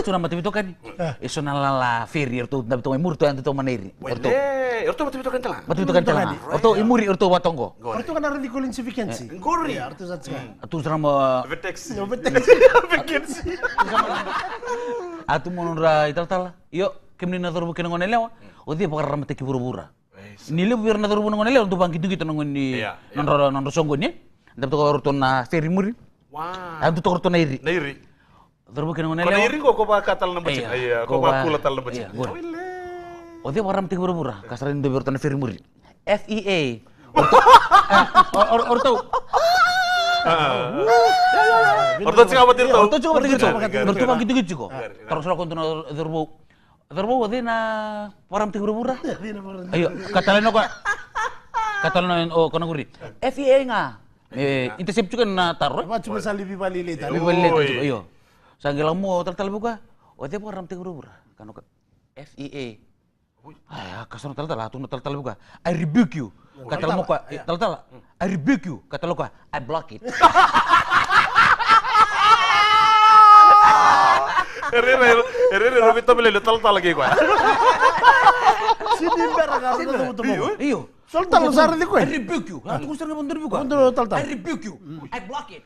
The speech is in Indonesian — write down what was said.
sudah mati itu kan. Iso nalala feri orto dapat to murto yang to maneri. Orto mati itu kan telah. Mati itu kan telah. Orto imuri orto watongo. Orto kan ada insignificancy. Gori. Orto zatska. Atu sama Vetex. atu monora ital yo kemni na dorbu kenongon elewa. Odi pakar ramate ki buru-bura. Nile biar na dorbu nongon elewa untuk bangkit gitu nongon ni nonro songo ni. Dapat to orto na feri muri. Wah. Atu to orto na iri. Nairi. Dorbu kenongon Kau elewa. nairi kok ba katal na bacin. Iya, kok ba kula tal na bacin. Odi pakar ramate ki buru-bura. Kasarin do orto na feri muri. FEA. Orto Orto sing apa tirto? Orto coba begitu. Orto bangkit gitu kok. Terus lo konten Dorbu odi na param ti buru-bura. Ayo, katalano ko. Katalano o kono guri. FEA nga. Intercept juga na taro. Apa cuma salibi balilita. Ayo. Sanggelang mo tal buka. Odi param ti buru-bura. Kano ka FEA. Ay, kasano tal atun tal buka. I rebuke you. Kata mo ka, tal. I rebuke you. Kata lo ka, I block it. Herrera Robito beli tal lagi gua. Sini beragam itu Iyo. Solta lo sar di I rebuke you. Lah tunggu sering bener buka. Bener tal. I rebuke you. I block it.